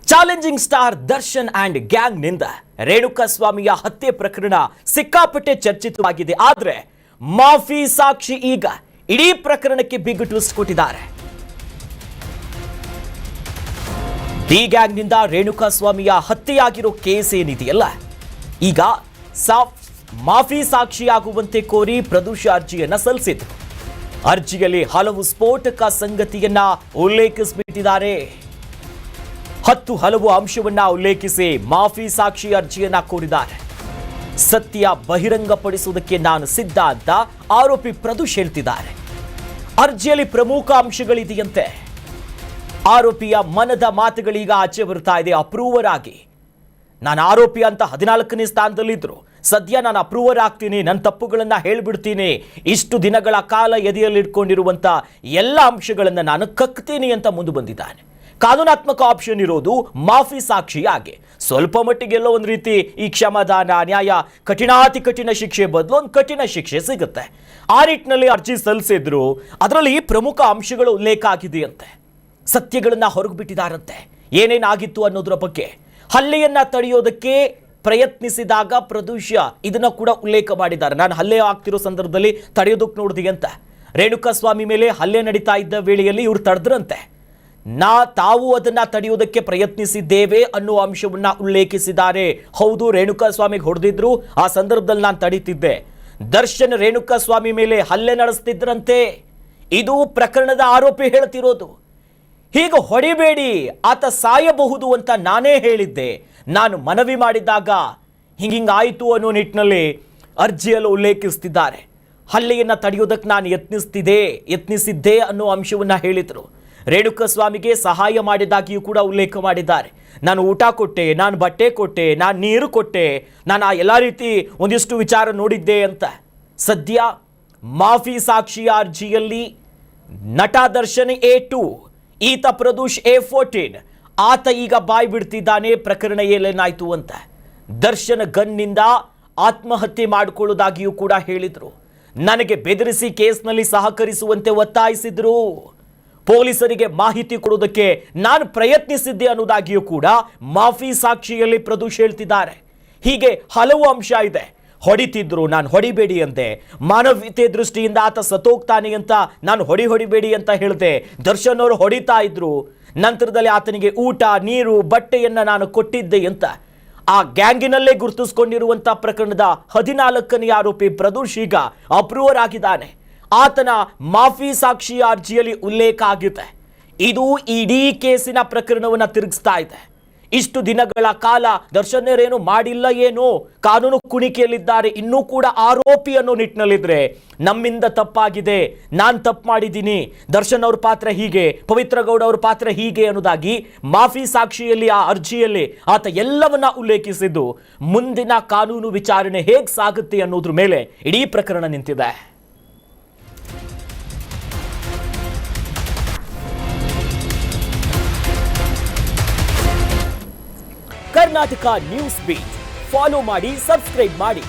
Challenging star Darshan and gang ನಿಂದ ರೇಣುಕಾಸ್ವಾಮಿಯ ಹತ್ಯೆ ಪ್ರಕರಣ ಸಿಕ್ಕಾಪಟ್ಟೆ ಚರ್ಚಿತವಾಗಿದೆ. ಆದ್ರೆ ಮಾಫಿ ಸಾಕ್ಷಿ ಈಗ ಇಡೀ ಪ್ರಕರಣಕ್ಕೆ ಬಿಗ್ ಟ್ವಿಸ್ಟ್ ಕೊಟ್ಟಿದ್ದಾರೆ. ಡಿ ಗ್ಯಾಂಗ್ ನಿಂದ ರೇಣುಕಾಸ್ವಾಮಿಯ ಹತ್ಯೆಯಾಗಿರೋ ಕೇಸ್ ಏನಿದೆಯಲ್ಲ, ಈಗ ಮಾಫಿ ಸಾಕ್ಷಿಯಾಗುವಂತೆ ಕೋರಿ ಪ್ರದೋಷ ಅರ್ಜಿಯನ್ನ ಸಲ್ಲಿಸಿದ್ರು. ಅರ್ಜಿಯಲ್ಲಿ ಹಲವು ಸ್ಫೋಟಕ ಸಂಗತಿಯನ್ನ ಉಲ್ಲೇಖಿಸಿಬಿಟ್ಟಿದ್ದಾರೆ. 10 ಹಲವು ಅಂಶವನ್ನ ಉಲ್ಲೇಖಿಸಿ ಮಾಫಿ ಸಾಕ್ಷಿ ಅರ್ಜಿಯನ್ನ ಕೋರಿದ್ದಾರೆ. ಸತ್ಯ ಬಹಿರಂಗಪಡಿಸುವುದಕ್ಕೆ ನಾನು ಸಿದ್ಧ ಅಂತ ಆರೋಪಿ ಪ್ರದೋಷ್ ಹೇಳ್ತಿದ್ದಾರೆ. ಅರ್ಜಿಯಲ್ಲಿ ಪ್ರಮುಖ ಅಂಶಗಳಿದೆಯಂತೆ. ಆರೋಪಿಯ ಮನದ ಮಾತುಗಳೀಗ ಆಚೆ ಬರ್ತಾ ಇದೆ. ಅಪ್ರೂವರ್ ಆಗಿ ನಾನು ಆರೋಪಿ ಅಂತ 14ನೇ ಸ್ಥಾನದಲ್ಲಿದ್ರು, ಸದ್ಯ ನಾನು ಅಪ್ರೂವರ್ ಆಗ್ತೀನಿ, ನನ್ನ ತಪ್ಪುಗಳನ್ನ ಹೇಳ್ಬಿಡ್ತೀನಿ, ಇಷ್ಟು ದಿನಗಳ ಕಾಲ ಎದೆಯಲ್ಲಿ ಇಟ್ಕೊಂಡಿರುವಂತ ಎಲ್ಲ ಅಂಶಗಳನ್ನ ನಾನು ಕಕ್ತೀನಿ ಅಂತ ಮುಂದೆ ಬಂದಿದ್ದಾನೆ. ಕಾನೂನಾತ್ಮಕ ಆಪ್ಷನ್ ಇರೋದು ಮಾಫಿ ಸಾಕ್ಷಿಯಾಗಿ. ಸ್ವಲ್ಪ ಮಟ್ಟಿಗೆಲ್ಲೋ ಒಂದು ರೀತಿ ಈ ಕ್ಷಮಾದಾನ, ನ್ಯಾಯ, ಕಠಿಣಾತಿ ಕಠಿಣ ಶಿಕ್ಷೆ ಬದಲು ಒಂದು ಕಠಿಣ ಶಿಕ್ಷೆ ಸಿಗುತ್ತೆ. ಆ ನಿಟ್ಟಿನಲ್ಲಿ ಅರ್ಜಿ ಸಲ್ಲಿಸಿದ್ರು. ಅದರಲ್ಲಿ ಪ್ರಮುಖ ಅಂಶಗಳು ಉಲ್ಲೇಖ ಆಗಿದೆಯಂತೆ. ಸತ್ಯಗಳನ್ನ ಹೊರಗೆ ಬಿಟ್ಟಿದ್ದಾರಂತೆ. ಏನೇನಾಗಿತ್ತು ಅನ್ನೋದ್ರ ಬಗ್ಗೆ. ಹಲ್ಲೆಯನ್ನ ತಡೆಯೋದಕ್ಕೆ ಪ್ರಯತ್ನಿಸಿದಾಗ ಪ್ರದೋಷ ಇದನ್ನ ಕೂಡ ಉಲ್ಲೇಖ ಮಾಡಿದ್ದಾರೆ. ನಾನು ಹಲ್ಲೆ ಆಗ್ತಿರೋ ಸಂದರ್ಭದಲ್ಲಿ ತಡೆಯೋದಕ್ಕೆ ನೋಡಿದೆ ಅಂತ. ರೇಣುಕಾಸ್ವಾಮಿ ಮೇಲೆ ಹಲ್ಲೆ ನಡೀತಾ ಇದ್ದ ವೇಳೆಯಲ್ಲಿ ಇವ್ರು ತಡೆದ್ರಂತೆ. ತಾವು ಅದನ್ನ ತಡೆಯೋದಕ್ಕೆ ಪ್ರಯತ್ನಿಸಿದ್ದೇವೆ ಅನ್ನೋ ಅಂಶವನ್ನ ಉಲ್ಲೇಖಿಸಿದ್ದಾರೆ. ಹೌದು, ರೇಣುಕಾಸ್ವಾಮಿಗೆ ಹೊಡೆದಿದ್ರು, ಆ ಸಂದರ್ಭದಲ್ಲಿ ನಾನು ತಡೀತಿದ್ದೆ. ದರ್ಶನ್ ರೇಣುಕಾಸ್ವಾಮಿ ಮೇಲೆ ಹಲ್ಲೆ ನಡೆಸ್ತಿದ್ರಂತೆ. ಇದು ಪ್ರಕರಣದ ಆರೋಪಿ ಹೇಳ್ತಿರೋದು. ಹೀಗೆ ಹೊಡಿಬೇಡಿ, ಆತ ಸಾಯಬಹುದು ಅಂತ ನಾನೇ ಹೇಳಿದ್ದೆ. ನಾನು ಮನವಿ ಮಾಡಿದಾಗ ಹಿಂಗಾಯಿತು ಅನ್ನೋ ನಿಟ್ಟಿನಲ್ಲಿ ಅರ್ಜಿಯಲ್ಲಿ ಉಲ್ಲೇಖಿಸ್ತಿದ್ದಾರೆ. ಹಲ್ಲೆಯನ್ನ ತಡೆಯೋದಕ್ಕೆ ನಾನು ಯತ್ನಿಸಿದ್ದೆ ಅನ್ನೋ ಅಂಶವನ್ನ ಹೇಳಿದ್ರು. ರೇಣುಕಾಸ್ವಾಮಿಗೆ ಸಹಾಯ ಮಾಡಿದಾಗಿಯೂ ಕೂಡ ಉಲ್ಲೇಖ ಮಾಡಿದ್ದಾರೆ. ನಾನು ಊಟ ಕೊಟ್ಟೆ, ನಾನು ಬಟ್ಟೆ ಕೊಟ್ಟೆ, ನಾನು ನೀರು ಕೊಟ್ಟೆ, ನಾನು ಆ ಎಲ್ಲ ರೀತಿ ಒಂದಿಷ್ಟು ವಿಚಾರ ನೋಡಿದ್ದೆ ಅಂತ. ಸದ್ಯ ಮಾಫಿ ಸಾಕ್ಷಿಯ ಅರ್ಜಿಯಲ್ಲಿ ನಟ ದರ್ಶನ್ A2, ಈತ ಪ್ರದೋಷ್ A14, ಆತ ಈಗ ಬಾಯ್ ಬಿಡ್ತಿದ್ದಾನೆ ಪ್ರಕರಣ ಏನೇನಾಯ್ತು ಅಂತ. ದರ್ಶನ್ ಗನ್ನಿಂದ ಆತ್ಮಹತ್ಯೆ ಮಾಡಿಕೊಳ್ಳೋದಾಗಿಯೂ ಕೂಡ ಹೇಳಿದ್ರು. ನನಗೆ ಬೆದರಿಸಿ ಕೇಸ್ನಲ್ಲಿ ಸಹಕರಿಸುವಂತೆ ಒತ್ತಾಯಿಸಿದ್ರು. ಪೊಲೀಸರಿಗೆ ಮಾಹಿತಿ ಕೊಡೋದಕ್ಕೆ ನಾನು ಪ್ರಯತ್ನಿಸಿದ್ದೆ ಅನ್ನೋದಾಗಿಯೂ ಕೂಡ ಮಾಫಿ ಸಾಕ್ಷಿಯಲ್ಲಿ ಪ್ರದೋಷ್ ಹೇಳ್ತಿದ್ದಾರೆ. ಹೀಗೆ ಹಲವು ಅಂಶ ಇದೆ. ಹೊಡಿತಿದ್ರು, ನಾನು ಹೊಡಿಬೇಡಿ ಅಂತೆ. ಮಾನವೀಯತೆ ದೃಷ್ಟಿಯಿಂದ ಆತ ಸತ್ತೋಗ್ತಾನೆ ಅಂತ ನಾನು ಹೊಡಿಬೇಡಿ ಅಂತ ಹೇಳಿದೆ. ದರ್ಶನ್ ಅವರು ಹೊಡಿತಾ ಇದ್ರು. ನಂತರದಲ್ಲಿ ಆತನಿಗೆ ಊಟ, ನೀರು, ಬಟ್ಟೆಯನ್ನ ನಾನು ಕೊಟ್ಟಿದ್ದೆ ಅಂತ. ಆ ಗ್ಯಾಂಗಿನಲ್ಲೇ ಗುರುತಿಸಿಕೊಂಡಿರುವಂತ ಪ್ರಕರಣದ 14ನೇ ಆರೋಪಿ ಪ್ರದೋಷ್ ಈಗ ಅಪ್ರೂವರ್ ಆಗಿದ್ದಾನೆ. ಆತನ ಮಾಫಿ ಸಾಕ್ಷಿಯ ಅರ್ಜಿಯಲ್ಲಿ ಉಲ್ಲೇಖ ಆಗಿದೆ. ಇದು ಇಡೀ ಕೇಸಿನ ಪ್ರಕರಣವನ್ನು ತಿರುಗಿಸ್ತಾ ಇದೆ. ಇಷ್ಟು ದಿನಗಳ ಕಾಲ ದರ್ಶನರೇನು ಮಾಡಿಲ್ಲ, ಏನೋ ಕಾನೂನು ಕುಣಿಕೆಯಲ್ಲಿದ್ದಾರೆ, ಇನ್ನೂ ಕೂಡ ಆರೋಪಿ ಅನ್ನೋ ನಿಟ್ಟಿನಲ್ಲಿದ್ರೆ ನಮ್ಮಿಂದ ತಪ್ಪಾಗಿದೆ, ನಾನು ತಪ್ಪು ಮಾಡಿದ್ದೀನಿ, ದರ್ಶನ್ ಅವ್ರ ಪಾತ್ರ ಹೀಗೆ, ಪವಿತ್ರ ಗೌಡ ಅವ್ರ ಪಾತ್ರ ಹೀಗೆ ಅನ್ನೋದಾಗಿ ಮಾಫಿ ಸಾಕ್ಷಿಯಲ್ಲಿ ಆ ಅರ್ಜಿಯಲ್ಲಿ ಆತ ಎಲ್ಲವನ್ನ ಉಲ್ಲೇಖಿಸಿದ್ದು ಮುಂದಿನ ಕಾನೂನು ವಿಚಾರಣೆ ಹೇಗೆ ಸಾಗುತ್ತೆ ಅನ್ನೋದ್ರ ಮೇಲೆ ಇಡೀ ಪ್ರಕರಣ ನಿಂತಿದೆ. ಕರ್ನಾಟಕ ನ್ಯೂಸ್ ಬೀಟ್ ಫಾಲೋ ಮಾಡಿ, ಸಬ್ಸ್ಕ್ರೈಬ್ ಮಾಡಿ.